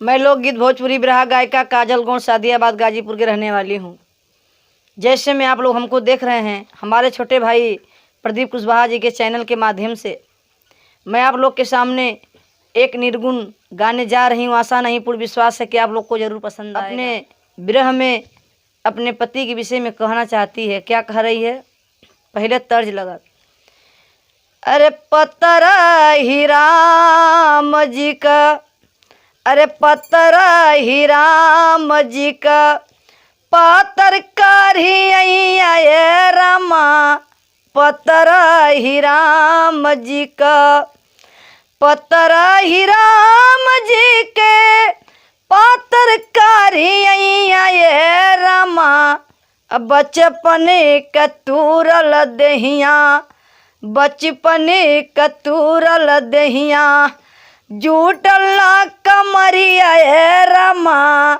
मैं लोकगीत भोजपुरी बिरहा गायिका काजल गौड़ सादियाबाद गाजीपुर के रहने वाली हूँ। जैसे में आप लोग हमको देख रहे हैं, हमारे छोटे भाई प्रदीप कुशवाहा जी के चैनल के माध्यम से मैं आप लोग के सामने एक निर्गुण गाने जा रही हूँ। आशा नहीं पूर्ण विश्वास है कि आप लोग को ज़रूर पसंद आएगा। अपने विरह में अपने पति के विषय में कहना चाहती है। क्या कह रही है? पहले तर्ज लगा। अरे पतरा ही राम जी का, अरे पतरा ही राम जी का, पातर कारी आए रामा, पतरा ही राम जी का, पतरा ही राम जी के, पातर कारी आए रामा, बचपन कतूरल दहिया, बचपन कतूरल दहिया, जूटला कमरिया ए रामा,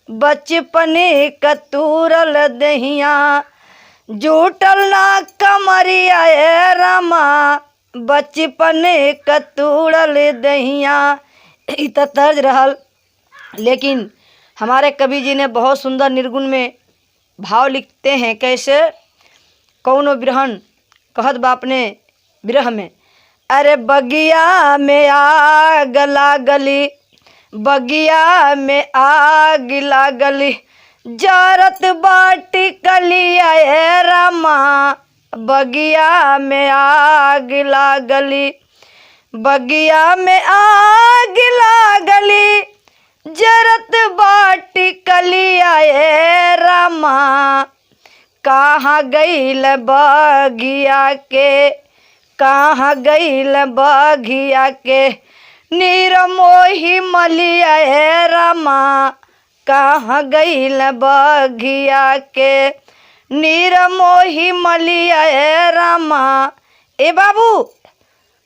बचपन कतूरल दहिया, जूटला कमरिया ए रामा, बचपन कतूरल दहिया। इ त तर्ज रहल। लेकिन हमारे कवि जी ने बहुत सुंदर निर्गुण में भाव लिखते हैं। कैसे? कौनो बिरहन कहत बाप ने बिरह में, अरे बगिया में आग लागली, बगिया में आग लागली, जरत बाटी कलिया ए रामा, बगिया में आग लागली, बगिया में आग लागली, जरत बाटी कलिया ए रामा, कहाँ गईल बगिया के, कहाँ गईल बगिया के, निरमोही मलिया ए रामा, कहाँ गईल बगिया के, निरमोही मलिया ए रामा। ए बाबू,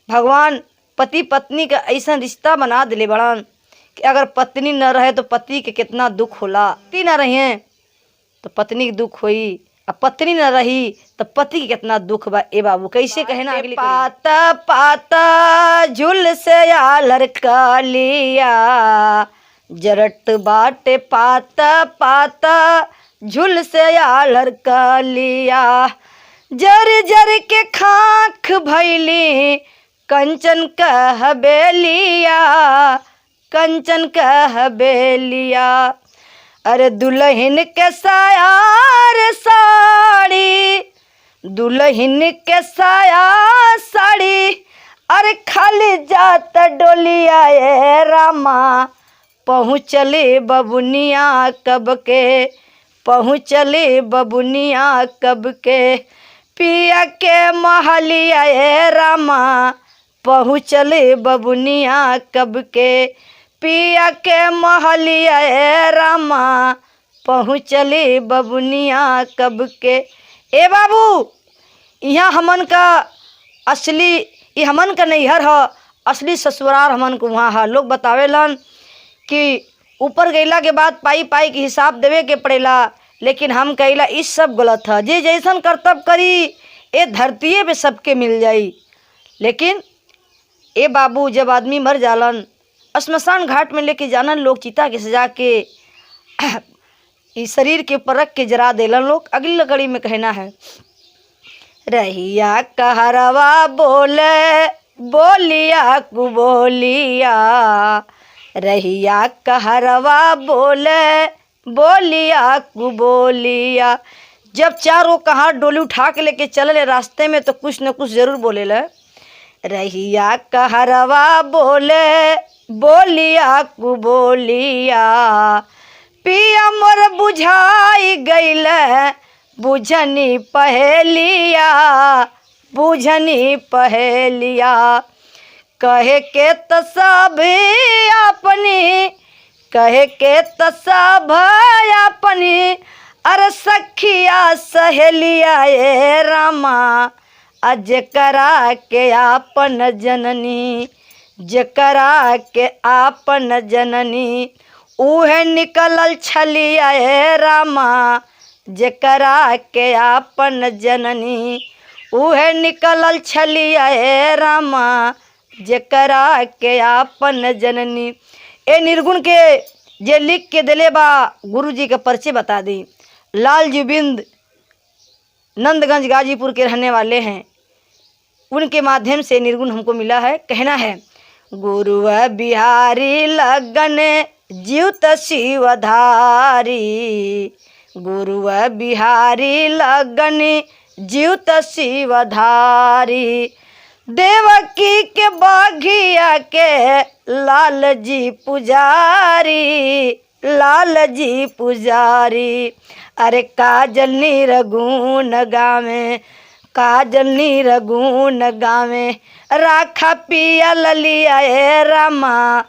भगवान पति पत्नी का ऐसा रिश्ता बना दिले बड़न कि अगर पत्नी न रहे तो पति के कितना दुख होला। पति न रहे तो पत्नी के दुख होई, अब पत्नी न रही तो पति के कितना दुख बा। ए बाबू कैसे कहना अगली पाता पाता झुल से आलर कालिया, जरट बाटे पाता पाता झुल से आलर कालिया, जर जर के खाख भैली, कंचन कह बेलिया, कंचन कह बेलिया, अरे दुल्हन के साया रे साड़ी, दुल्हन के साया साड़ी, अरे खाली जात डोलिया ए रामा, पहुँचले बबुनिया कब के, पहुँचले बबुनिया कब के, पिया के महलिया ए रामा, पहुँचले बबुनिया कब के, पिया के महलिया ए रामा, पहुँचले बबुनिया कब के। ए बाबू, यहाँ हमन का असली, ये हमन का नैहर है, असली ससुराल हमन को वहाँ है। लोग बतावेलन कि ऊपर गईला के बाद पाई पाई के हिसाब देवे के पड़ेला, लेकिन हम कहिला इस सब गलत है। जे जैसन कर्तव्य करी ए धरतीये पे सबके मिल जाई। लेकिन ए बाबू, जब आदमी मर जालन, श्मशान घाट में लेके जानन लोग, चिता के सजा के इस शरीर के ऊपर रख के जरा देलन लोग। अगली लकड़ी में कहना है, रहिया कहरवा बोले बोलिया कु बोलिया, रहिया कहरवा बोले बोलिया कु बोलिया। जब चारों कहाँ डोली उठा के लेके चले रास्ते में तो कुछ न कुछ जरूर बोले ले। रहिया कहरवा बोले बोलिया कु बोलिया, पिया मोर बुझाई गईल, बुझनी पहेलिया, बुझनी पहेलिया, कहे के त सब अपनी, कहे के त सब अपनी, अरे सखिया सहेलिया ए रामा, अजकरा के आपन जननी, जकरा के आपन जननी, उहे निकलल छलिया ए रामा, जकरा के आपन जननी, उहे निकलल छलिया ए रामा, जकरा के आपन जननी। ए निर्गुण के जे लिख के दिले बा गुरु जी के परिचय बता दी। लाल जीबिंद नंदगंज गाजीपुर के रहने वाले हैं। उनके माध्यम से निर्गुण हमको मिला है। कहना है, गुरु बिहारी लगन जीवत शिवधारी, गुरु बिहारी लगन जीवत शिवधारी, देवकी के बाघिया के लाल जी पुजारी, लाल जी पुजारी। अरे काजल निर्गुण गावे, काजल निर्गुण गावे, राखा पिया ललिया ए रामा,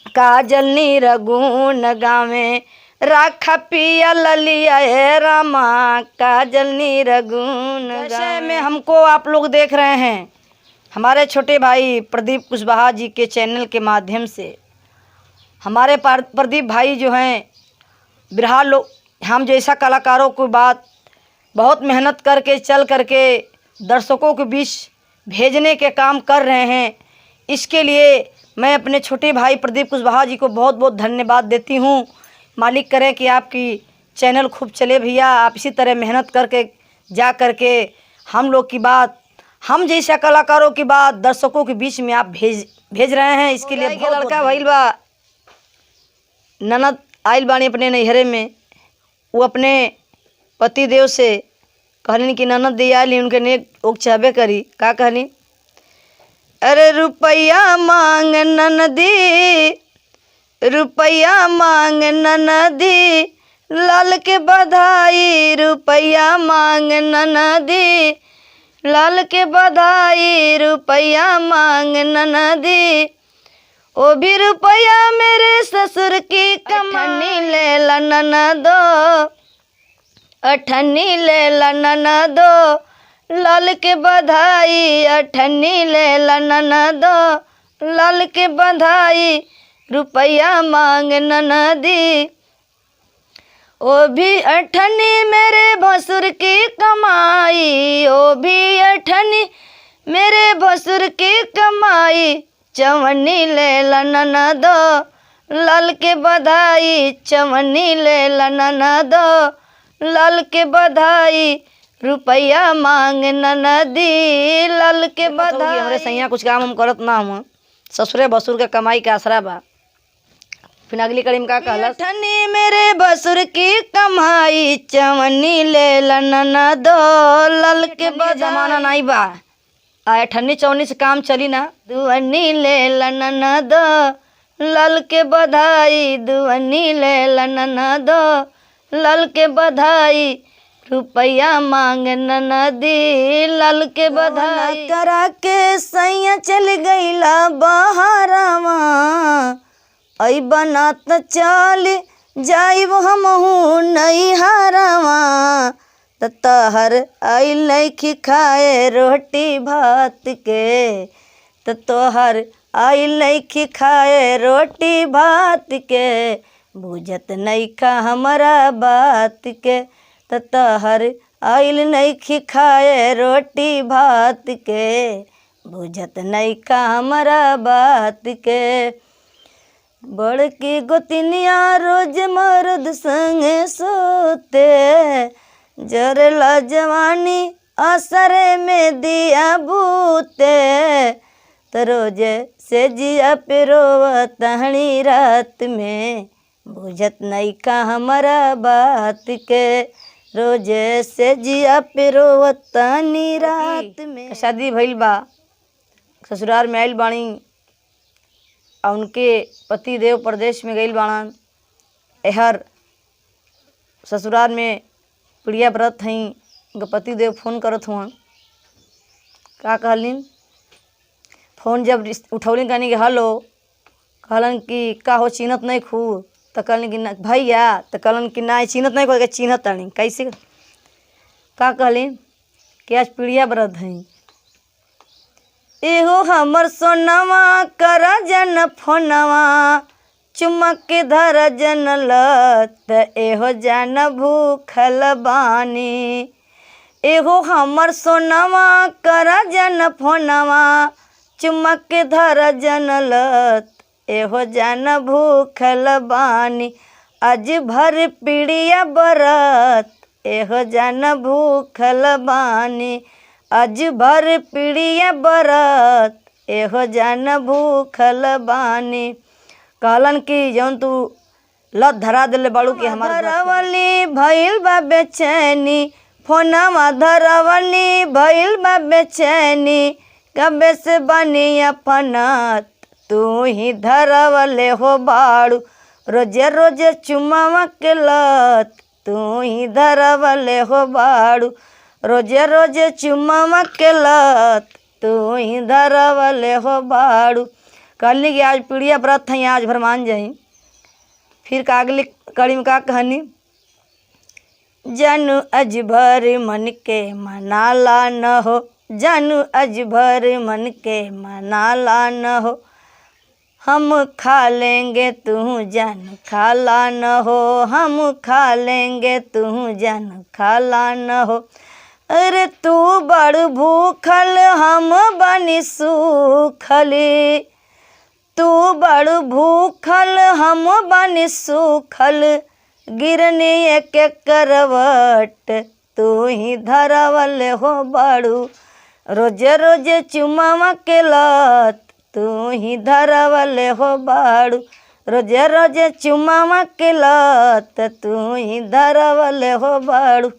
काजल निर्गुण गावे, राखा पिया ललिया ए रामा, काजल निर्गुण गावे। में हमको आप लोग देख रहे हैं हमारे छोटे भाई प्रदीप कुशवाहा जी के चैनल के माध्यम से। हमारे प्रदीप भाई जो हैं बिरहा लोग, हम जैसा कलाकारों की बात बहुत मेहनत करके चल करके दर्शकों के बीच भेजने के काम कर रहे हैं। इसके लिए मैं अपने छोटे भाई प्रदीप कुशवाहा जी को बहुत बहुत धन्यवाद देती हूँ। मालिक करें कि आपकी चैनल खूब चले भैया। आप इसी तरह मेहनत करके जा करके हम लोग की बात, हम जैसा कलाकारों की बात दर्शकों के बीच में आप भेज रहे हैं। इसके लिए बहुत लड़का भइल बा, ननद आइल बानी अपने नैहरे में। वो अपने पति देव से कहलिन कि ननद दी आइली, उनके नेक ओक चाहबे करी। का कहली, अरे रुपया मांग ननदी, रुपया मांग ननदी, लाल के बधाई, रुपया मांग ननदी, लाल के बधाई, रुपया मांग ननदी। ओ भी रुपया मेरे ससुर की कमानी ले ला ननदो, अठन्नी ले ला ननदो, लाल के बधाई, अठन्नी ले ला ननदो, लाल के बधाई, रुपया मांग ननदी। ओ भी अठन्नी मेरे भसुर की कमाई, ओ भी अठन्नी मेरे भसुर की कमाई, चवन्नी ले ला ननदो, लाल के बधाई, चवन्नी ले ला ननदो, लाल के बधाई, रुपया मांग ननदी, लाल के बधाई। हमरे सैया कुछ काम हम करत ना हम, ससुरे बसुर के कमाई के आसरा बा। फिर अगली कड़ी में का कहला, ठन्नी मेरे बसुर की कमाई, चवन्नी ले ला ननदो, लाल के बधाई। जमाना नहीं बा, आए ठन्नी चवन्नी से काम चली ना। दुअन्नी ले ला ननदो, लाल के बधाई, दुअन्नी ले ला ननदो, लाल के बधाई, रुपया मांग ननदी, लाल के बधाई। करा के सैया चल गईला बहारावा, आई बनात चल जाइब हमहू नैहरावा, तहर आई लैखी खाए रोटी भात के, तोहर आई लैखी खाए रोटी भात के, बुझत नैखा हमारा बात के, तहर आइल नैखी खाए रोटी भात के, बुझत नैखा हमारा बात के। बड़की गोतिनिया रोज मर्द संगे सोते, जरला जवानी असरे में दिया बूते, तो रोजे से जिया पे रोवतहनी रात में, बुझत नैखा हमारा बात के, रोजे से जिया पे रोवतहनी रात में। शादी भइल बा, ससुराल में आइल बाणी, और उनके पति देव प्रदेश में गइल बाणन। एहर ससुराल में प्रिया व्रत हई, उनके पति देव फोन करत हुआ। का कहलिन, फोन जब उठौलिन कहनी कि हेलो, कहलन कि का हो चिन्हत नहीं खू, तो कहलन कि भैया, तो कहलन कि ना चिन्हत नहीं खो, चिन्हत तानी कैसे। का कहलिन कि आज प्रिया व्रत हई, एहो हमर सोनवा कर जन फोनवा, चुमक के धर जन लत, एहो जान भूखल बानी, एहो हमर सोनवा कर जन फोनवा, चुमक के धर जन लत, एहो जान भूखल बानी आज भर पीड़िया बरत, एहो जान भूखल बानी आज भर पीड़िया बरत, एहो जान भूखल बानी। कहलन कि जौन तू लत धरा दिले बाड़ू कि हमार धरवली भइल बा बेचैनी, फोनवा धरवली भइल बा बेचैनी, कबे से बनी अपनत तू ही धरवले हो बाड़ू, रोजे रोजे चुमावा के लत तू ही धरवले हो बाड़ू, रोजे रोजे चुमावा के लत तू ही धरवले हो बाड़ू। कहली कि आज पीड़िया व्रत है आज भर मान जाई। फिर का अगली कड़ी में का कहनी, जानू अजभर मन के मनाला न हो, जानू अजभर मन के मनाला न हो, हम खा लेंगे तू जान खाला न हो, हम खा लेंगे तू जान खाला न हो। अरे तू बड़ भूखल हम बनी सूखली, तू बड़ भूखल हम बनी सूखल, गिरनी एक करवट तू ही धरवल हो बाड़ू, रोजे रोजे चुमावा के लत तू ही धरवल हो बाड़ू, रोजे रोजे चुमावा के लत तू ही धरवल हो बाड़ू।